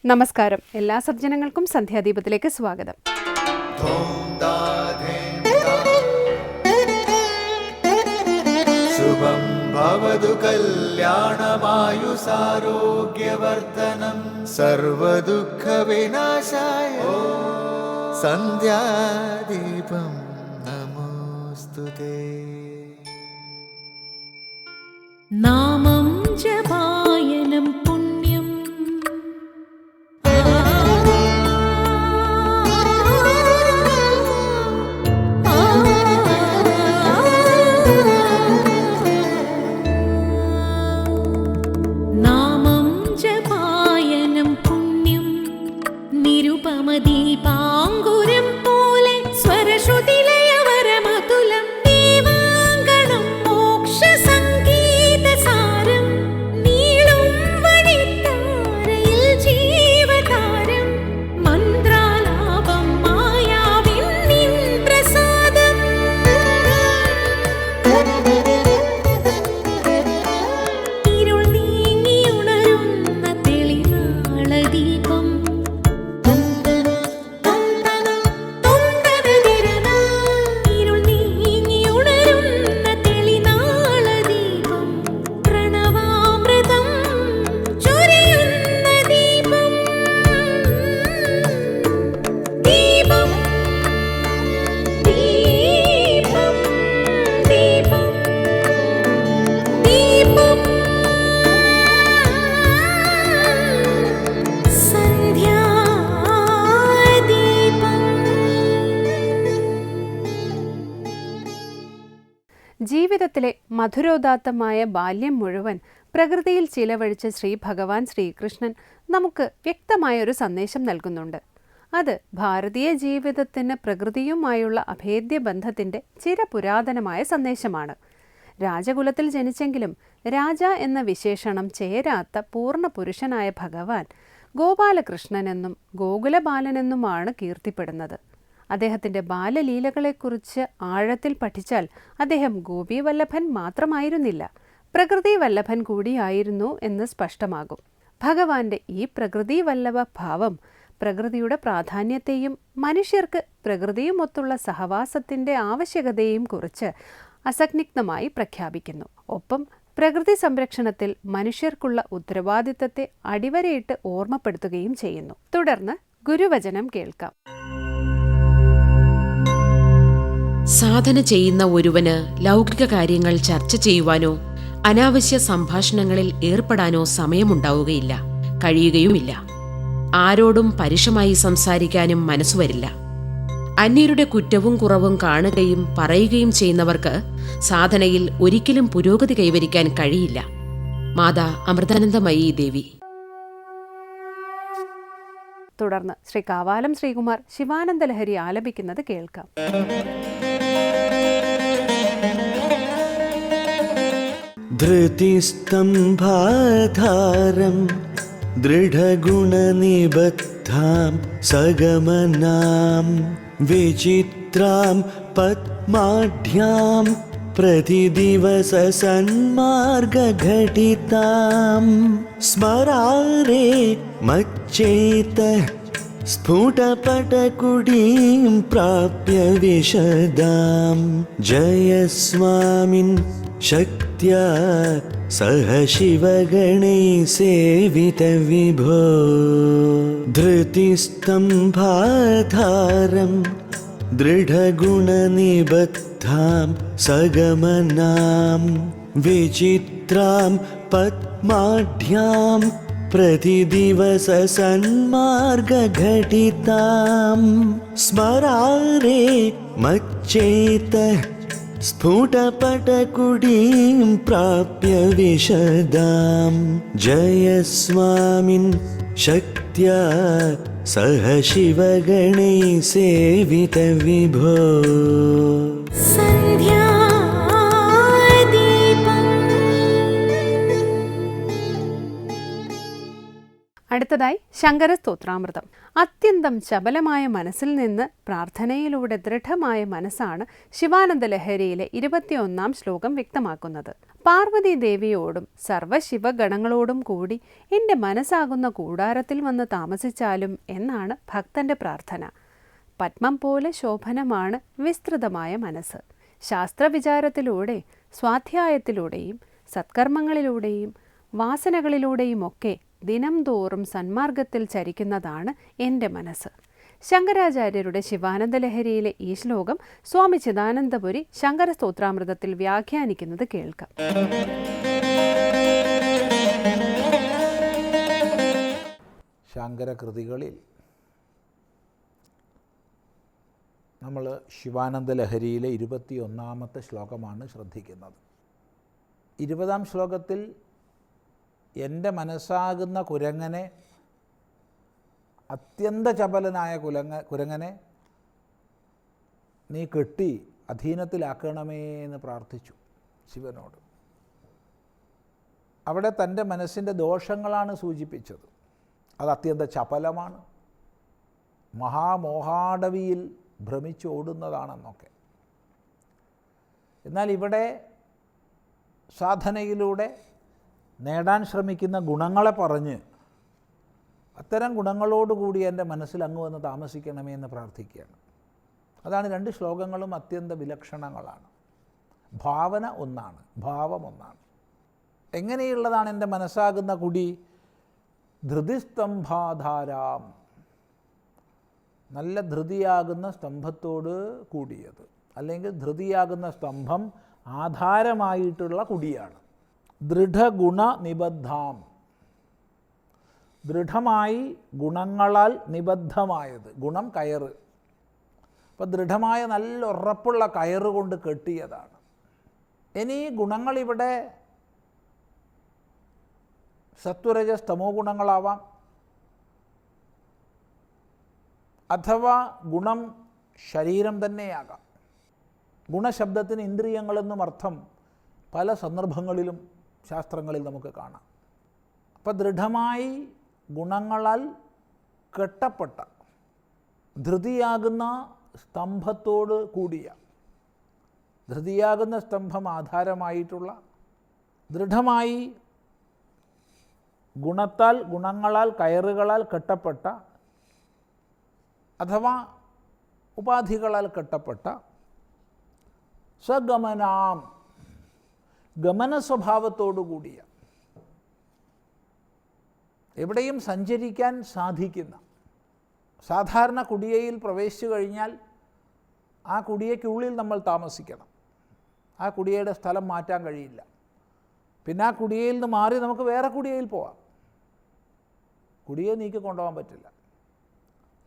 നമസ്കാരം. എല്ലാ സജ്ജനങ്ങൾക്കും സന്ധ്യാദീപത്തിലേക്ക് സ്വാഗതം. ശുഭം ഭവതു കല്യാണമായുസാരോഗ്യവർദ്ധനം സർവദുഃഖ വിനാശായ സന്ധ്യാദീപം നമോസ്തുതേ. നാമം ജപായനം പുണ്യം നാമം ജപായനം പുണ്യം നിരുപമദീപാങ്കുരം പോലെ സ്വരശ്രുതിലയവരമതുലം ദീവാങ്കണം മോക്ഷ സംഗീതസാരം നീളും വഴിത്താരയിൽ ജീവതാരം മന്ത്രാലാപം മായാവിൻ നിൻ പ്രസാദം ഇരുൾ നീങ്ങിയുണരുന്ന തെളിനാളദീപം ഇരുൾ നീങ്ങിയുണരുന്ന തെളിനാളദീപം പ്രണവാമൃതം ചൊരിയുന്ന ദീപം ദീപം ദീപം ദീപം ദീപം ജീവിതത്തിലെ മധുരോദാത്തമായ ബാല്യം മുഴുവൻ പ്രകൃതിയിൽ ചിലവഴിച്ച ശ്രീ ഭഗവാൻ ശ്രീകൃഷ്ണൻ നമുക്ക് വ്യക്തമായൊരു സന്ദേശം നൽകുന്നുണ്ട്. അത് ഭാരതീയ ജീവിതത്തിന് പ്രകൃതിയുമായുള്ള അഭേദ്യ ബന്ധത്തിൻ്റെ ചിരപുരാതനമായ സന്ദേശമാണ്. രാജകുലത്തിൽ ജനിച്ചെങ്കിലും രാജ എന്ന വിശേഷണം ചേരാത്ത പൂർണ്ണ പുരുഷനായ ഭഗവാൻ ഗോപാലകൃഷ്ണനെന്നും ഗോകുലബാലനെന്നുമാണ് കീർത്തിപ്പെടുന്നത്. അദ്ദേഹത്തിൻ്റെ ബാലലീലകളെക്കുറിച്ച് ആഴത്തിൽ പഠിച്ചാൽ അദ്ദേഹം ഗോപീവല്ലഭൻ മാത്രമായിരുന്നില്ല, പ്രകൃതി വല്ലഭൻ കൂടിയായിരുന്നു എന്ന് സ്പഷ്ടമാകും. ഭഗവാന്റെ ഈ പ്രകൃതി വല്ലഭ ഭാവം പ്രകൃതിയുടെ പ്രാധാന്യത്തെയും മനുഷ്യർക്ക് പ്രകൃതിയുമൊത്തുള്ള സഹവാസത്തിൻ്റെ ആവശ്യകതയെയും കുറിച്ച് അസന്നിഗ്ധമായി പ്രഖ്യാപിക്കുന്നു. ഒപ്പം പ്രകൃതി സംരക്ഷണത്തിൽ മനുഷ്യർക്കുള്ള ഉത്തരവാദിത്തത്തെ അടിവരയിട്ട് ഓർമ്മപ്പെടുത്തുകയും ചെയ്യുന്നു. തുടർന്ന് ഗുരുവചനം കേൾക്കാം. സാധന ചെയ്യുന്ന ഒരുവന് ലൗകിക കാര്യങ്ങൾ ചർച്ച ചെയ്യുവാനോ അനാവശ്യ സംഭാഷണങ്ങളിൽ ഏർപ്പെടാനോ സമയമുണ്ടാവുകയില്ല, കഴിയുകയുമില്ല. ആരോടും പരുഷമായി സംസാരിക്കാനും മനസ്സുവരില്ല. അന്യരുടെ കുറ്റവും കുറവും കാണുകയും പറയുകയും ചെയ്യുന്നവർക്ക് സാധനയിൽ ഒരിക്കലും പുരോഗതി കൈവരിക്കാൻ കഴിയില്ല. മാതാ അമൃതാനന്ദമയി ദേവി. തുടർന്ന് ശ്രീ കാവാലം ശ്രീകുമാർ ശിവാനന്ദലഹരി ആലപിക്കുന്നത് കേൾക്കാം. ധൃതിസ്തംഭാധാരം ദൃഢഗുണനിബദ്ധാം സഗമനാം വിചിത്രാം പത്മാഢ്യാം പ്രതിദിവസസന്മാർഗഘടിതാം സ്മരാരേ മच्चेतः സ്ഫുടപടകുടീം പ്രാപ്യ വിശദാം ജയസ്വാമിൻ ശക്ത്യാ സഹ ശിവഗണൈ സേവിത വിഭോ. ധൃതിസ്തംഭാധാരം ദൃഢഗുണനിബദ്ധാം സഗമനാം വിചിത്രാം പത്മാഢ്യാം പ്രതിദിവസസന്മാർഗഘടിതാം സ്മരാരേ മच्चेतः സ്ഫുടപടകുടീം പ്രാപ്യ വിശദാം ജയസ്വാമിൻ ശക്ത്യാ സഹ ശിവഗണൈ സേവിത വിഭോ. അടുത്തതായി ശങ്കര സ്തോത്രാമൃതം. അത്യന്തം ചപലമായ മനസ്സിൽ നിന്ന് പ്രാർത്ഥനയിലൂടെ ദൃഢമായ മനസ്സാണ് ശിവാനന്ദ ലഹരിയിലെ 21-ാം ശ്ലോകം വ്യക്തമാക്കുന്നത്. പാർവതി ദേവിയോടും സർവ്വശിവഗണങ്ങളോടും കൂടി എൻ്റെ മനസ്സാകുന്ന കൂടാരത്തിൽ വന്ന് താമസിച്ചാലും എന്നാണ് ഭക്തന്റെ പ്രാർത്ഥന. പത്മം പോലെ ശോഭനമാണ് വിസ്തൃതമായ മനസ്സ്. ശാസ്ത്രവിചാരത്തിലൂടെ, സ്വാധ്യായത്തിലൂടെയും സത്കർമ്മങ്ങളിലൂടെയും വാസനകളിലൂടെയുമൊക്കെ ദിനം തോറും സന്മാർഗത്തിൽ ചരിക്കുന്നതാണ് എൻ്റെ മനസ്സ്. ശങ്കരാചാര്യരുടെ ശിവാനന്ദ ലഹരിയിലെ ഈ ശ്ലോകം സ്വാമി ചിദാനന്ദപുരി ശങ്കര സ്തോത്രാമൃതത്തിൽ വ്യാഖ്യാനിക്കുന്നത് കേൾക്കാം. ശങ്കരകൃതികളിൽ നമ്മൾ ശിവാനന്ദ ലഹരിയിലെ 21-ാമത്തെ ശ്ലോകമാണ് ശ്രദ്ധിക്കുന്നത്. 20-ാം ശ്ലോകത്തിൽ എൻ്റെ മനസ്സാകുന്ന കുരങ്ങനെ, അത്യന്ത ചപലനായ കുരങ്ങനെ നീ കെട്ടി അധീനത്തിലാക്കണമേ എന്ന് പ്രാർത്ഥിച്ചു ശിവനോട്. അവിടെ തൻ്റെ മനസ്സിൻ്റെ ദോഷങ്ങളാണ് സൂചിപ്പിച്ചത്. അത് അത്യന്ത ചപലമാണ്, മഹാമോഹാടവിയിൽ ഭ്രമിച്ചോടുന്നതാണെന്നൊക്കെ. എന്നാൽ ഇവിടെ സാധനയിലൂടെ നേടാൻ ശ്രമിക്കുന്ന ഗുണങ്ങളെ പറഞ്ഞ് അത്തരം ഗുണങ്ങളോടുകൂടി എൻ്റെ മനസ്സിൽ അങ്ങ് വന്ന് താമസിക്കണമേ എന്ന് പ്രാർത്ഥിക്കുകയാണ്. അതാണ് 2 ശ്ലോകങ്ങളും അത്യന്ത വിലക്ഷണങ്ങളാണ്. ഭാവന ഒന്നാണ്, ഭാവം ഒന്നാണ്. എങ്ങനെയുള്ളതാണ് എൻ്റെ മനസ്സാകുന്ന കുടി? ധൃതിസ്തംഭാധാരാം, നല്ല ധൃതിയാകുന്ന സ്തംഭത്തോട് കൂടിയത്, അല്ലെങ്കിൽ ധൃതിയാകുന്ന സ്തംഭം ആധാരമായിട്ടുള്ള കുടിയാണ്. ദൃഢഗുണ നിബദ്ധാം, ദൃഢമായി ഗുണങ്ങളാൽ നിബദ്ധമായത്. ഗുണം കയറ്. അപ്പോൾ ദൃഢമായ നല്ല ഉറപ്പുള്ള കയറ് കൊണ്ട് കെട്ടിയതാണ്. ഇനി ഗുണങ്ങളിവിടെ സത്വരജസ് തമോ ഗുണങ്ങളാവാം, അഥവാ ഗുണം ശരീരം തന്നെയാകാം. ഗുണശബ്ദത്തിന് ഇന്ദ്രിയങ്ങളെന്നും അർത്ഥം പല സന്ദർഭങ്ങളിലും ശാസ്ത്രങ്ങളിൽ നമുക്ക് കാണാം. അപ്പോൾ ദൃഢമായി ഗുണങ്ങളാൽ കെട്ടപ്പെട്ട, ധൃതിയാകുന്ന സ്തംഭത്തോട് കൂടിയ, ധൃതിയാകുന്ന സ്തംഭം ആധാരമായിട്ടുള്ള, ദൃഢമായി ഗുണങ്ങളാൽ കയറുകളാൽ കെട്ടപ്പെട്ട, അഥവാ ഉപാധികളാൽ കെട്ടപ്പെട്ട സഗമനാം, ഗമന സ്വഭാവത്തോടു കൂടിയ, എവിടെയും സഞ്ചരിക്കാൻ സാധിക്കുന്ന. സാധാരണ കുടിയയിൽ പ്രവേശിച്ചു കഴിഞ്ഞാൽ ആ കുടിയയ്ക്കുള്ളിൽ നമ്മൾ താമസിക്കണം. ആ കുടിയയുടെ സ്ഥലം മാറ്റാൻ കഴിയില്ല. പിന്നെ ആ കുടിയയിൽ നിന്ന് മാറി നമുക്ക് വേറെ കുടിയയിൽ പോവാം. കുടിയെ നീക്കി കൊണ്ടുപോകാൻ പറ്റില്ല.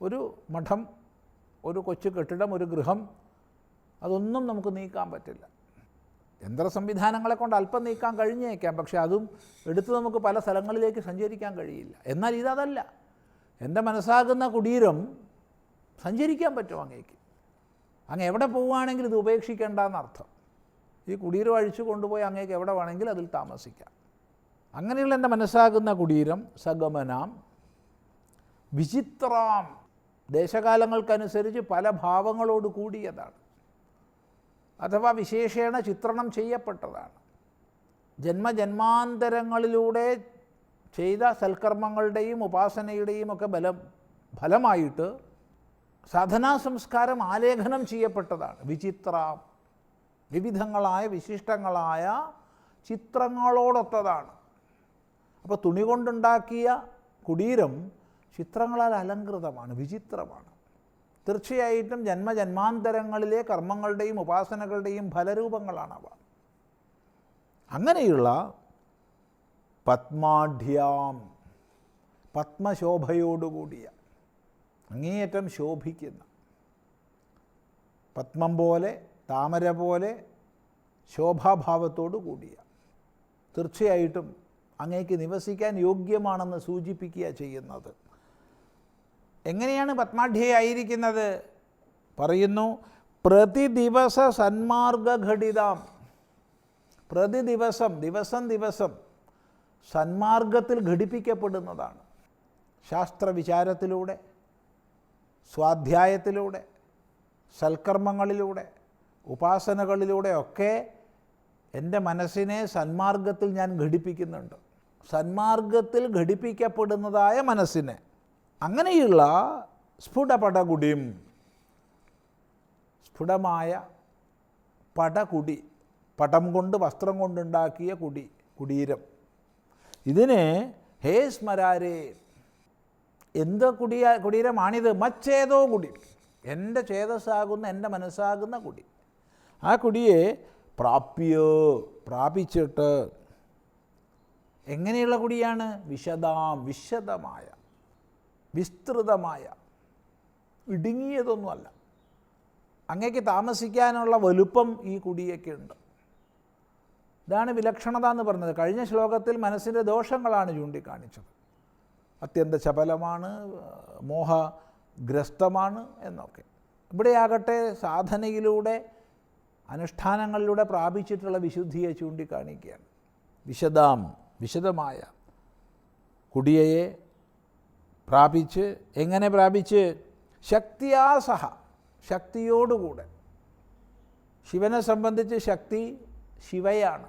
ഒരു മഠം, ഒരു കൊച്ചു കെട്ടിടം, ഒരു ഗൃഹം, അതൊന്നും നമുക്ക് നീക്കാൻ പറ്റില്ല. യന്ത്ര സംവിധാനങ്ങളെ കൊണ്ട് അല്പം നീക്കാൻ കഴിഞ്ഞേക്കാം, പക്ഷെ അതും എടുത്ത് നമുക്ക് പല സ്ഥലങ്ങളിലേക്ക് സഞ്ചരിക്കാൻ കഴിയില്ല. എന്നാൽ ഇതല്ല. എൻ്റെ മനസ്സാകുന്ന കുടീരം സഞ്ചരിക്കാൻ പറ്റും അങ്ങേക്ക്. അങ്ങ് എവിടെ പോവുകയാണെങ്കിൽ ഇത് ഉപേക്ഷിക്കേണ്ടെന്നർത്ഥം. ഈ കുടീരം അഴിച്ചു കൊണ്ടുപോയി അങ്ങേക്ക് എവിടെ വേണമെങ്കിൽ അതിൽ താമസിക്കാം. അങ്ങനെയുള്ള എൻ്റെ മനസ്സാകുന്ന കുടീരം സഗമനാം വിചിത്രാം, ദേശകാലങ്ങൾക്കനുസരിച്ച് പല ഭാവങ്ങളോട് കൂടിയതാണ്, അഥവാ വിശേഷേണ ചിത്രണം ചെയ്യപ്പെട്ടതാണ്. ജന്മജന്മാന്തരങ്ങളിലൂടെ ചെയ്ത സൽക്കർമ്മങ്ങളുടെയും ഉപാസനയുടെയും ഒക്കെ ഫലമായിട്ട് സാധനാ സംസ്കാരം ആലേഖനം ചെയ്യപ്പെട്ടതാണ്. വിചിത്രാം, വിവിധങ്ങളായ വിശിഷ്ടങ്ങളായ ചിത്രങ്ങളോടൊത്തതാണ്. അപ്പോൾ തുണി കൊണ്ടുണ്ടാക്കിയ കുടീരം ചിത്രങ്ങളാൽ അലങ്കൃതമാണ്, വിചിത്രമാണ്. തീർച്ചയായിട്ടും ജന്മജന്മാന്തരങ്ങളിലെ കർമ്മങ്ങളുടെയും ഉപാസനകളുടെയും ഫലരൂപങ്ങളാണവ. അങ്ങനെയുള്ള പത്മാഢ്യാം, പത്മശോഭയോടുകൂടിയ, അങ്ങേയറ്റം ശോഭിക്കുന്ന, പത്മം പോലെ, താമര പോലെ ശോഭാഭാവത്തോടു കൂടിയ, തീർച്ചയായിട്ടും അങ്ങേക്ക് നിവസിക്കാൻ യോഗ്യമാണെന്ന് സൂചിപ്പിക്കുക ചെയ്യുന്നത്. എങ്ങനെയാണ് പത്മാഢ്യയായിരിക്കുന്നത്? പറയുന്നു, പ്രതിദിവസ സന്മാർഗഘടിതാം, പ്രതിദിവസം, ദിവസം ദിവസം സന്മാർഗത്തിൽ ഘടിപ്പിക്കപ്പെടുന്നതാണ്. ശാസ്ത്രവിചാരത്തിലൂടെ, സ്വാധ്യായത്തിലൂടെ, സൽക്കർമ്മങ്ങളിലൂടെ, ഉപാസനകളിലൂടെയൊക്കെ എൻ്റെ മനസ്സിനെ സന്മാർഗത്തിൽ ഞാൻ ഘടിപ്പിക്കുന്നുണ്ട്. സന്മാർഗത്തിൽ ഘടിപ്പിക്കപ്പെടുന്നതായ മനസ്സിനെ, അങ്ങനെയുള്ള സ്ഫുടപടകുടിം, സ്ഫുടമായ പടകുടി, പടം കൊണ്ട് വസ്ത്രം കൊണ്ടുണ്ടാക്കിയ കുടീരം, ഇതിനെ ഹേ സ്മരാരേ, എന്ത് കുടീരമാണിത്? മച്ചേതോ കുടി, എൻ്റെ ചേതസ്സാകുന്ന, എൻ്റെ മനസ്സാകുന്ന കുടി. ആ കുടിയെ പ്രാപിച്ചിട്ട്, എങ്ങനെയുള്ള കുടിയാണ്? വിശദമായ, വിസ്തൃതമായ, ഇടുങ്ങിയതൊന്നുമല്ല. അങ്ങേക്ക് താമസിക്കാനുള്ള വലുപ്പം ഈ കുടിയൊക്കെ ഉണ്ട്. ഇതാണ് വിലക്ഷണത എന്ന് പറഞ്ഞത്. കഴിഞ്ഞ ശ്ലോകത്തിൽ മനസ്സിൻ്റെ ദോഷങ്ങളാണ് ചൂണ്ടിക്കാണിച്ചത്. അത്യന്ത ചപലമാണ്, മോഹഗ്രസ്തമാണ് എന്നൊക്കെ. ഇവിടെയാകട്ടെ സാധനയിലൂടെ, അനുഷ്ഠാനങ്ങളിലൂടെ പ്രാപിച്ചിട്ടുള്ള വിശുദ്ധിയെ ചൂണ്ടിക്കാണിക്കുകയാണ്. വിശദമായ കുടിയയെ പ്രാപിച്ച്, എങ്ങനെ പ്രാപിച്ച്? ശക്തിയാസഹ, ശക്തിയോടുകൂടെ. ശിവനെ സംബന്ധിച്ച് ശക്തി ശിവയാണ്,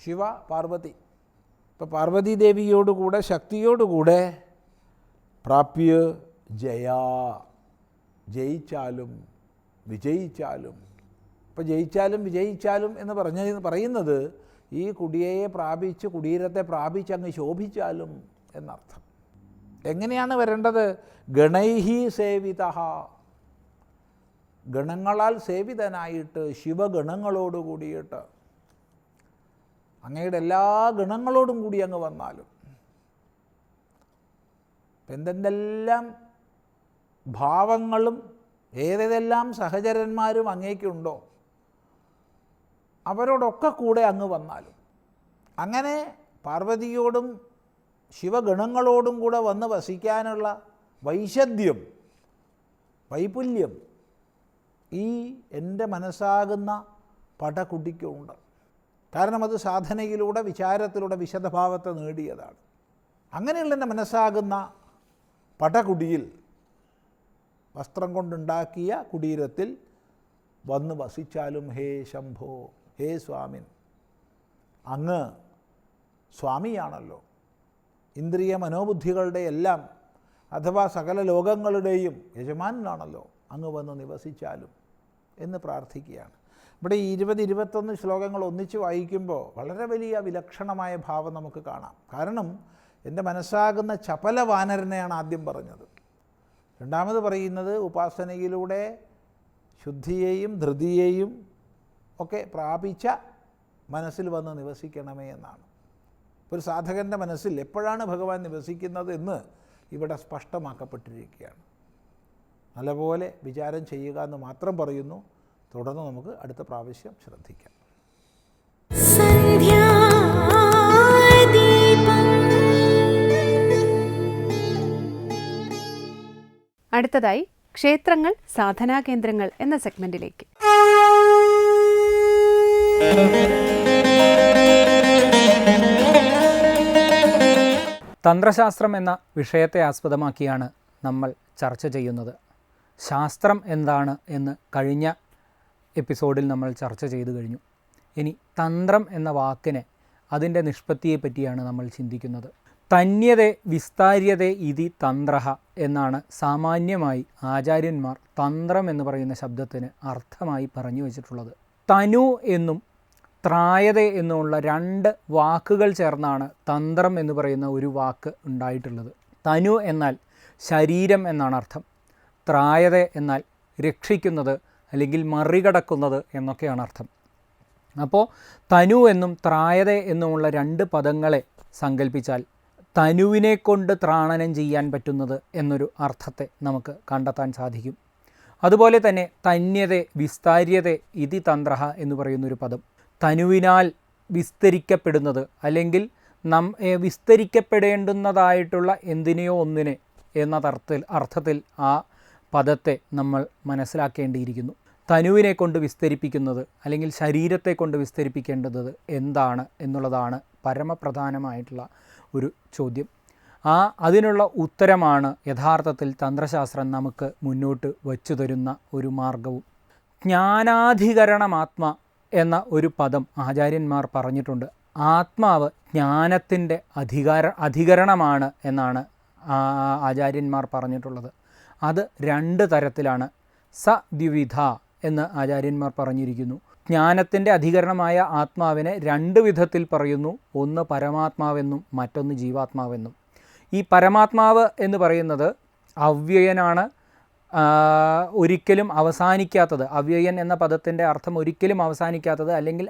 ശിവ പാർവതി. ഇപ്പോൾ പാർവതി ദേവിയോടുകൂടെ, ശക്തിയോടുകൂടെ പ്രാപ്യ ജയിച്ചാലും വിജയിച്ചാലും. ഇപ്പോൾ വിജയിച്ചാലും എന്ന് പറയുന്നത് ഈ കുടിയയെ പ്രാപിച്ച്, കുടീരത്തെ പ്രാപിച്ച് അങ്ങ് ശോഭിച്ചാലും എന്നർത്ഥം. എങ്ങനെയാണ് വരേണ്ടത്? ഗണൈഹി സേവിത, ഗണങ്ങളാൽ സേവിതനായിട്ട്, ശിവഗണങ്ങളോട് കൂടിയിട്ട്, അങ്ങയുടെ എല്ലാ ഗണങ്ങളോടും കൂടി അങ്ങ് വന്നാലും. എന്തെല്ലാം ഭാവങ്ങളും ഏതെല്ലാം സഹചരന്മാരും അങ്ങേക്കുണ്ടോ അവരോടൊക്കെ കൂടെ അങ്ങ് വന്നാലും. അങ്ങനെ പാർവതിയോടും ശിവഗണങ്ങളോടും കൂടെ വന്ന് വസിക്കാനുള്ള വൈപുല്യം ഈ എൻ്റെ മനസ്സാകുന്ന പടകുടിക്കുണ്ട്. കാരണം അത് സാധനയിലൂടെ, വിചാരത്തിലൂടെ വിശദഭാവത്തെ നേടിയതാണ്. അങ്ങനെയുള്ള എൻ്റെ മനസ്സാകുന്ന പടകുടിയിൽ, വസ്ത്രം കൊണ്ടുണ്ടാക്കിയ കുടീരത്തിൽ വന്ന് വസിച്ചാലും ഹേ ശംഭോ, ഹേ സ്വാമിൻ, അങ്ങ് സ്വാമിയാണല്ലോ. ഇന്ദ്രിയ മനോബുദ്ധികളുടെ എല്ലാം, അഥവാ സകല ലോകങ്ങളുടെയും യജമാനാണല്ലോ. അങ്ങ് വന്ന് നിവസിച്ചാലും എന്ന് പ്രാർത്ഥിക്കുകയാണ്. ഇവിടെ ഈ 20-21 ശ്ലോകങ്ങൾ ഒന്നിച്ച് വായിക്കുമ്പോൾ വളരെ വലിയ വിലക്ഷണമായ ഭാവം നമുക്ക് കാണാം. കാരണം എൻ്റെ മനസ്സാകുന്ന ചപല വാനരനെയാണ് ആദ്യം പറഞ്ഞത്. രണ്ടാമത് പറയുന്നത് ഉപാസനയിലൂടെ ശുദ്ധിയെയും ധൃതിയെയും ഒക്കെ പ്രാപിച്ച മനസ്സിൽ വന്ന് നിവസിക്കണമേ എന്നാണ്. ഒരു സാധകൻ്റെ മനസ്സിൽ എപ്പോഴാണ് ഭഗവാൻ നിവസിക്കുന്നത് എന്ന് ഇവിടെ സ്പഷ്ടമാക്കപ്പെട്ടിരിക്കുകയാണ്. നല്ലപോലെ വിചാരം ചെയ്യുക എന്ന് മാത്രം പറയുന്നു. തുടർന്ന് നമുക്ക് അടുത്ത പ്രാവശ്യം ശ്രദ്ധിക്കാം. അടുത്തതായി ക്ഷേത്രങ്ങൾ, സാധനാകേന്ദ്രങ്ങൾ എന്ന സെഗ്മെന്റിലേക്ക്. തന്ത്രശാസ്ത്രം എന്ന വിഷയത്തെ ആസ്പദമാക്കിയാണ് നമ്മൾ ചർച്ച ചെയ്യുന്നത്. ശാസ്ത്രം എന്താണ് എന്ന് കഴിഞ്ഞ എപ്പിസോഡിൽ നമ്മൾ ചർച്ച ചെയ്തു കഴിഞ്ഞു. ഇനി തന്ത്രം എന്ന വാക്കിനെ, അതിൻ്റെ നിഷ്പത്തിയെ പറ്റിയാണ് നമ്മൾ ചിന്തിക്കുന്നത്. തന്യതേ വിസ്താര്യതേ ഇതി തന്ത്രഃ എന്നാണ് സാമാന്യമായി ആചാര്യന്മാർ തന്ത്രം എന്ന് പറയുന്ന ശബ്ദത്തിന് അർത്ഥമായി പറഞ്ഞു വച്ചിട്ടുള്ളത്. തനു എന്നും ത്രായത എന്നുമുള്ള 2 വാക്കുകൾ ചേർന്നാണ് തന്ത്രം എന്ന് പറയുന്ന ഒരു വാക്ക് ഉണ്ടായിട്ടുള്ളത്. തനു എന്നാൽ ശരീരം എന്നാണ് അർത്ഥം. ത്രായത എന്നാൽ രക്ഷിക്കുന്നത് അല്ലെങ്കിൽ മറികടക്കുന്നത് എന്നൊക്കെയാണ് അർത്ഥം. അപ്പോൾ തനു എന്നും ത്രായത എന്നുമുള്ള 2 പദങ്ങളെ സങ്കല്പിച്ചാൽ തനുവിനെ കൊണ്ട് ത്രാണനം ചെയ്യാൻ പറ്റുന്നത് എന്നൊരു അർത്ഥത്തെ നമുക്ക് കണ്ടെത്താൻ സാധിക്കും. അതുപോലെ തന്നെ തന്യതേ വിസ്താര്യതേ ഇതി തന്ത്രഃ എന്ന് പറയുന്നൊരു പദം, തനുവിനാൽ വിസ്തരിക്കപ്പെടുന്നത് അല്ലെങ്കിൽ വിസ്തരിക്കപ്പെടേണ്ടുന്നതായിട്ടുള്ള എന്തിനെയോ ഒന്നിനെ എന്ന അർത്ഥത്തിൽ ആ പദത്തെ നമ്മൾ മനസ്സിലാക്കേണ്ടിയിരിക്കുന്നു. തനുവിനെ കൊണ്ട് വിസ്തരിപ്പിക്കുന്നത് അല്ലെങ്കിൽ ശരീരത്തെ കൊണ്ട് വിസ്തരിപ്പിക്കേണ്ടത് എന്താണ് എന്നുള്ളതാണ് പരമപ്രധാനമായിട്ടുള്ള ഒരു ചോദ്യം. അതിനുള്ള ഉത്തരമാണ് യഥാർത്ഥത്തിൽ തന്ത്രശാസ്ത്രം നമുക്ക് മുന്നോട്ട് വച്ചു തരുന്ന ഒരു മാർഗവും. ജ്ഞാനാധികരണമാത്മ എന്ന ഒരു പദം ആചാര്യന്മാർ പറഞ്ഞിട്ടുണ്ട്. ആത്മാവ് ജ്ഞാനത്തിൻ്റെ അധികരണമാണ് എന്നാണ് ആചാര്യന്മാർ പറഞ്ഞിട്ടുള്ളത്. അത് 2 തരത്തിലാണ്. സദ്വിവിധ എന്ന് ആചാര്യന്മാർ പറഞ്ഞിരിക്കുന്നു. ജ്ഞാനത്തിൻ്റെ അധികരണമായ ആത്മാവിനെ 2 വിധത്തിൽ പറയുന്നു. ഒന്ന് പരമാത്മാവെന്നും മറ്റൊന്ന് ജീവാത്മാവെന്നും. ഈ പരമാത്മാവ് എന്ന് പറയുന്നത് അവ്യയനാണ്, ഒരിക്കലും അവസാനിക്കാത്തത്. അവ്യയൻ എന്ന പദത്തിൻ്റെ അർത്ഥം ഒരിക്കലും അവസാനിക്കാത്തത് അല്ലെങ്കിൽ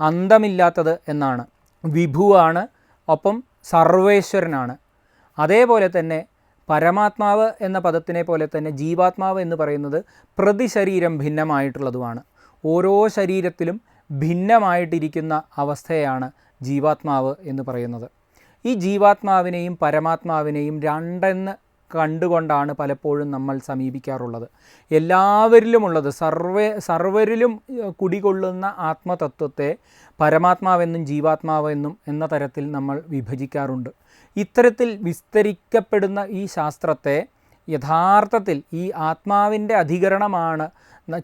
അന്തമില്ലാത്തത് എന്നാണ്. വിഭുവാണ്, ഒപ്പം സർവേശ്വരനാണ്. അതേപോലെ തന്നെ പരമാത്മാവ് എന്ന പദത്തിനെ പോലെ തന്നെ ജീവാത്മാവ് എന്ന് പറയുന്നത് പ്രതിശരീരം ഭിന്നമായിട്ടുള്ളതുമാണ്. ഓരോ ശരീരത്തിലും ഭിന്നമായിട്ടിരിക്കുന്ന അവസ്ഥയാണ് ജീവാത്മാവ് എന്ന് പറയുന്നത്. ഈ ജീവാത്മാവിനെയും പരമാത്മാവിനെയും 2 കണ്ടുകൊണ്ടാണ് പലപ്പോഴും നമ്മൾ സമീപിക്കാറുള്ളത്. എല്ലാവരിലുമുള്ളത് സർവരിലും കുടികൊള്ളുന്ന ആത്മതത്വത്തെ പരമാത്മാവെന്നും ജീവാത്മാവെന്നും എന്ന തരത്തിൽ നമ്മൾ വിഭജിക്കാറുണ്ട്. ഇത്തരത്തിൽ വിസ്തരിക്കപ്പെടുന്ന ഈ ശാസ്ത്രത്തെ യഥാർത്ഥത്തിൽ ഈ ആത്മാവിൻ്റെ അധികരണമാണ്,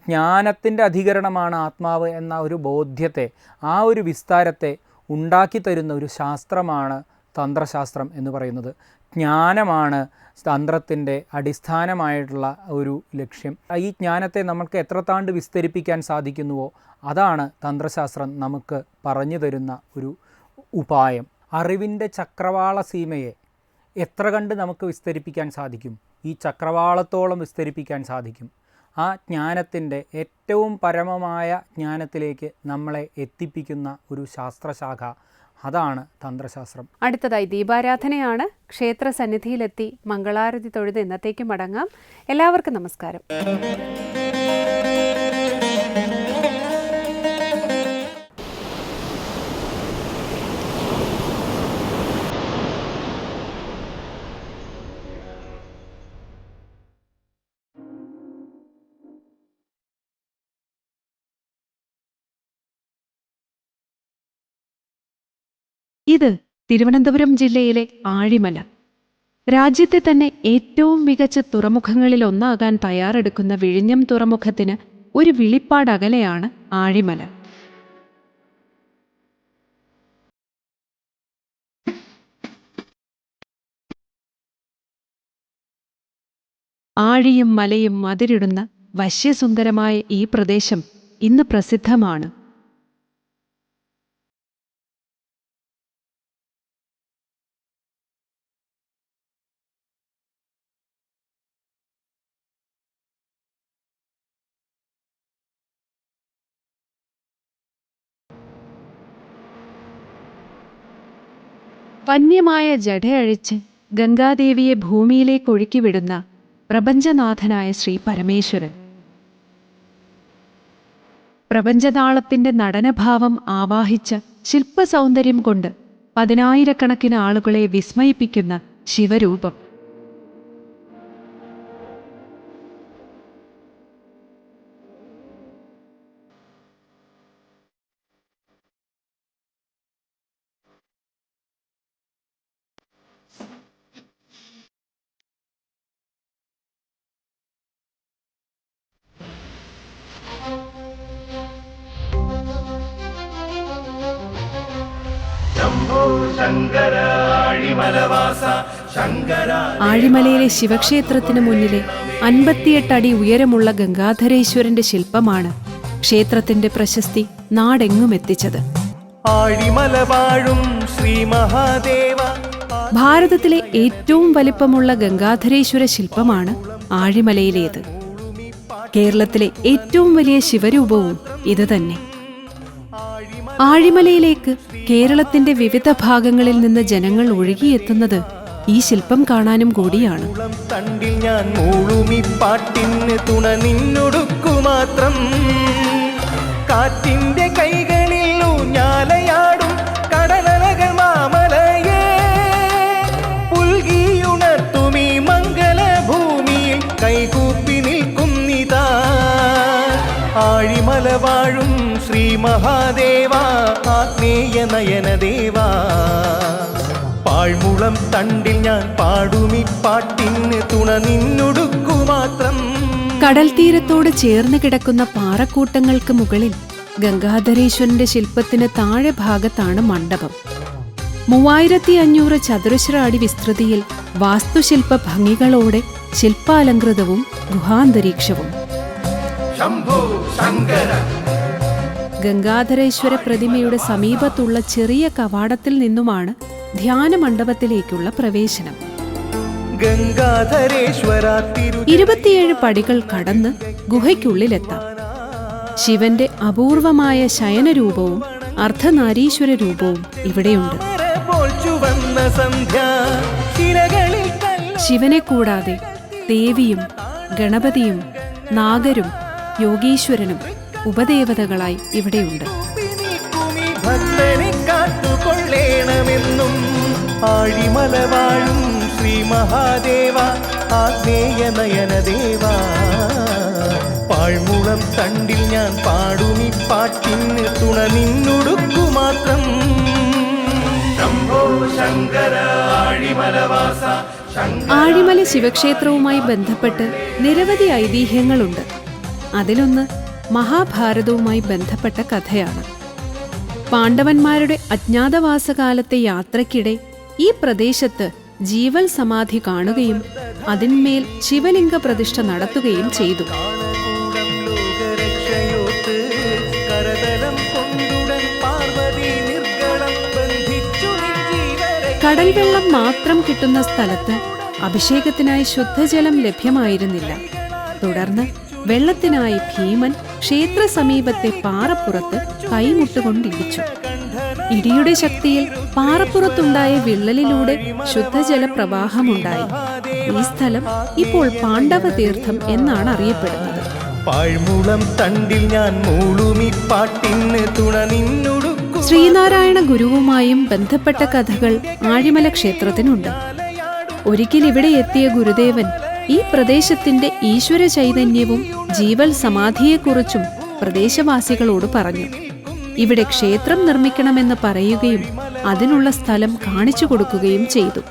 ജ്ഞാനത്തിൻ്റെ അധികരണമാണ് ആത്മാവ് എന്ന ഒരു ബോധ്യത്തെ, ആ ഒരു വിസ്താരത്തെ ഉണ്ടാക്കി തരുന്ന ഒരു ശാസ്ത്രമാണ് തന്ത്രശാസ്ത്രം എന്ന് പറയുന്നത്. ജ്ഞാനമാണ് തന്ത്രത്തിൻ്റെ അടിസ്ഥാനമായിട്ടുള്ള ഒരു ലക്ഷ്യം. ഈ ജ്ഞാനത്തെ നമുക്ക് എത്രത്താണ്ട് വിസ്തരിപ്പിക്കാൻ സാധിക്കുന്നുവോ അതാണ് തന്ത്രശാസ്ത്രം നമുക്ക് പറഞ്ഞു തരുന്ന ഒരു ഉപായം. അറിവിൻ്റെ ചക്രവാള സീമയെ എത്ര കണ്ട് നമുക്ക് വിസ്തരിപ്പിക്കാൻ സാധിക്കും? ഈ ചക്രവാളത്തോളം വിസ്തരിപ്പിക്കാൻ സാധിക്കും. ആ ജ്ഞാനത്തിൻ്റെ ഏറ്റവും പരമമായ ജ്ഞാനത്തിലേക്ക് നമ്മളെ എത്തിപ്പിക്കുന്ന ഒരു ശാസ്ത്രശാഖ, അതാണ് തന്ത്രശാസ്ത്രം. അടുത്തതായി ദീപാരാധനയാണ്. ക്ഷേത്ര സന്നിധിയിലെത്തി മംഗളാരതി തൊഴുത് ഇന്നത്തേക്ക് മടങ്ങാം. എല്ലാവർക്കും നമസ്കാരം. ഇത് തിരുവനന്തപുരം ജില്ലയിലെ ആഴിമല. രാജ്യത്തെ തന്നെ ഏറ്റവും മികച്ച തുറമുഖങ്ങളിലൊന്നാകാൻ തയ്യാറെടുക്കുന്ന വിഴിഞ്ഞം തുറമുഖത്തിന് ഒരു വിളിപ്പാടകലെയാണ് ആഴിമല. ആഴിയും മലയും അതിരിടുന്ന വശ്യസുന്ദരമായ ഈ പ്രദേശം ഇന്ന് പ്രസിദ്ധമാണ്. വന്യമായ ജടയഴിച്ച് ഗംഗാദേവിയെ ഭൂമിയിലേക്ക് ഒഴുക്കിവിടുന്ന പ്രപഞ്ചനാഥനായ ശ്രീ പരമേശ്വരൻ. പ്രപഞ്ചതാളത്തിന്റെ നടനഭാവം ആവാഹിച്ച ശില്പസൗന്ദര്യം കൊണ്ട് 10,000-കണക്കിന് ആളുകളെ വിസ്മയിപ്പിക്കുന്ന ശിവരൂപം. ആഴിമലയിലെ ശിവക്ഷേത്രത്തിന് മുന്നിലെ 58 അടി ഉയരമുള്ള ഗംഗാധരേശ്വരന്റെ ശില്പമാണ് ക്ഷേത്രത്തിന്റെ പ്രശസ്തി നാടെങ്ങും എത്തിച്ചത്. ഭാരതത്തിലെ ഏറ്റവും വലിപ്പമുള്ള ഗംഗാധരേശ്വര ശില്പമാണ് ആഴിമലയിലേത്. കേരളത്തിലെ ഏറ്റവും വലിയ ശിവരൂപവും ഇതുതന്നെ. ആഴിമലയിലേക്ക് കേരളത്തിന്റെ വിവിധ ഭാഗങ്ങളിൽ നിന്ന് ജനങ്ങൾ ഒഴുകിയെത്തുന്നത് ഈ ശില്പം കാണാനും കൂടിയാണ്. തണ്ടിൽ ഞാൻ മൂളുമിപ്പാട്ടിന് തുണ നിന്നൊടുക്കുമാത്രം കാറ്റിന്റെ കൈകളിൽ ഊഞ്ഞാലയാടും കടലകൾ മാമലയേ പുൽകിയുണർത്തുമീ മംഗളഭൂമിയിൽ കൈകൂപ്പി നിൽക്കുന്നിതാ ആഴിമല വാഴും ശ്രീ മഹാദേവ ആത്മീയ നയനദേവാ. പാഴ്മുളം തണ്ടിൽ ഞാൻ പാടുമി പാട്ടിന് തുണ നിന്നൊടുക്കു മാത്രം. കടൽ തീരത്തോട് ചേർന്ന് കിടക്കുന്ന പാറക്കൂട്ടങ്ങൾക്ക് മുകളിൽ ഗംഗാധരേശ്വരന്റെ ശില്പത്തിന് താഴെ ഭാഗത്താണ് മണ്ഡപം. 3500 ചതുരശ്ര അടി വിസ്തൃതിയിൽ വാസ്തുശില്പ ഭംഗികളോടെ ശില്പാലങ്കൃതവും ഗുഹാന്തരീക്ഷവും. ഗംഗാധരേശ്വര പ്രതിമയുടെ സമീപത്തുള്ള ചെറിയ കവാടത്തിൽ നിന്നുമാണ് ധ്യാന മണ്ഡപത്തിലേക്കുള്ള പ്രവേശനം. 27 പടികൾ കടന്ന് ഗുഹയ്ക്കുള്ളിലെത്താം. ശിവന്റെ അപൂർവമായ ശയനരൂപവും അർദ്ധനാരീശ്വര രൂപവും ഇവിടെയുണ്ട്. ശിവനെ കൂടാതെ ദേവിയും ഗണപതിയും നാഗരും യോഗീശ്വരനും ഉപദേവതകളായി ഇവിടെയുണ്ട്. ഭക്തനെ കാത്തുകൊള്ളേണമെന്നും ആഴിമല വാഴും ശ്രീ മഹാദേവ ആഗ്നേയ നയനദേവ. പാഴ്മുളം തണ്ടിൽ ഞാൻ പാടുമി പാട്ടിന് തുണ നിന്നൊടുക്കു മാത്രം. ശംഭോ ശങ്കര ആഴിമലവാസ. ആഴിമല ശിവക്ഷേത്രവുമായി ബന്ധപ്പെട്ട് നിരവധി ഐതിഹ്യങ്ങളുണ്ട്. അതിലൊന്ന് മഹാഭാരതവുമായി ബന്ധപ്പെട്ട കഥയാണ്. പാണ്ഡവന്മാരുടെ അജ്ഞാതവാസകാലത്തെ യാത്രയ്ക്കിടെ ഈ പ്രദേശത്ത് ജീവൽ സമാധി കാണുകയും അതിന്മേൽ ശിവലിംഗ പ്രതിഷ്ഠ നടത്തുകയും ചെയ്തു. കടൽവെള്ളം മാത്രം കിട്ടുന്ന സ്ഥലത്ത് അഭിഷേകത്തിനായി ശുദ്ധജലം ലഭ്യമായിരുന്നില്ല. തുടർന്ന് വെള്ളത്തിനായി ഭീമൻ ക്ഷേത്ര സമീപത്തെ പാറപ്പുറത്ത് കൈമുട്ടുകൊണ്ടിടിച്ചു. ഇടിയുടെ ശക്തിയിൽ പാറപ്പുറത്തുണ്ടായ വിള്ളലിലൂടെ ശുദ്ധജല പ്രവാഹമുണ്ടായി. ഈ സ്ഥലം ഇപ്പോൾ പാണ്ഡവ തീർത്ഥം എന്നാണ് അറിയപ്പെടുന്നത്. പാഴ്മുളം തണ്ടിൽ ഞാൻ മൂളുമി പാട്ടിന് തുണ നിന്നൊടുക്കു. ശ്രീനാരായണ ഗുരുവുമായും ബന്ധപ്പെട്ട കഥകൾ ആഴിമല ക്ഷേത്രത്തിനുണ്ട്. ഒരിക്കൽ ഇവിടെ എത്തിയ ഗുരുദേവൻ ഈ പ്രദേശത്തിന്റെ ഈശ്വര ചൈതന്യവും ജീവൽ സമാധിയെക്കുറിച്ചും പ്രദേശവാസികളോട് പറഞ്ഞു. ഇവിടെ ക്ഷേത്രം നിർമ്മിക്കണമെന്ന് പറയുകയും അതിനുള്ള സ്ഥലം കാണിച്ചു കൊടുക്കുകയും ചെയ്തു.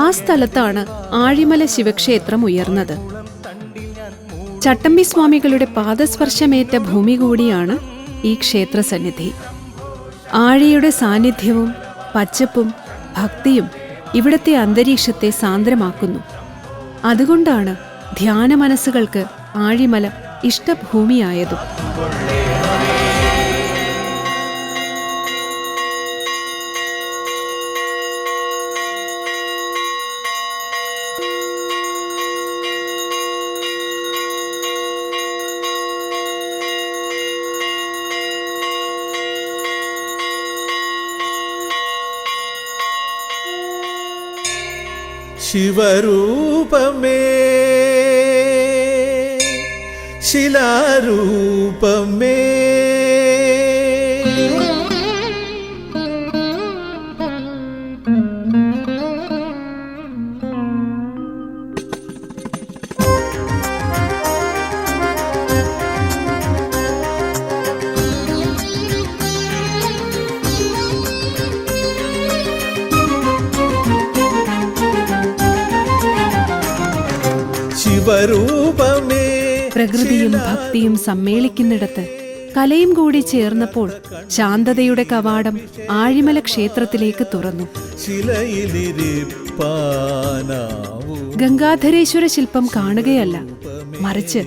ആ സ്ഥലത്താണ് ആഴിമല ശിവക്ഷേത്രം ഉയർന്നത്. ചട്ടമ്പി സ്വാമികളുടെ പാദസ്പർശമേറ്റ ഭൂമി കൂടിയാണ് ഈ ക്ഷേത്രസന്നിധി. ആഴിയുടെ സാന്നിധ്യവും പച്ചപ്പും ഭക്തിയും ഇവിടുത്തെ അന്തരീക്ഷത്തെ സാന്ദ്രമാക്കുന്നു. അതുകൊണ്ടാണ് ധ്യാന മനസ്സുകൾക്ക് ആഴിമല ഇഷ്ടഭൂമിയായതും. ശിവരൂപമേ ശിലാരൂപമേ ശിവരൂപമേ. പ്രകൃതിയും ഭക്തിയും സമ്മേളിക്കുന്നിടത്ത് കലയും കൂടി ചേർന്നപ്പോൾ ശാന്തതയുടെ കവാടം ആഴിമല ക്ഷേത്രത്തിലേക്ക് തുറന്നു. ഗംഗാധരേശ്വര ശില്പം കാണുകയല്ല, മറിച്ച്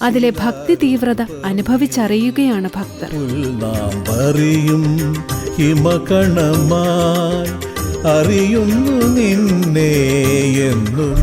അതിലെ ഭക്തി തീവ്രത അനുഭവിച്ചറിയുകയാണ് ഭക്തർ. ഹിമകണമായി അറിയുന്നു നിന്നെ എന്നും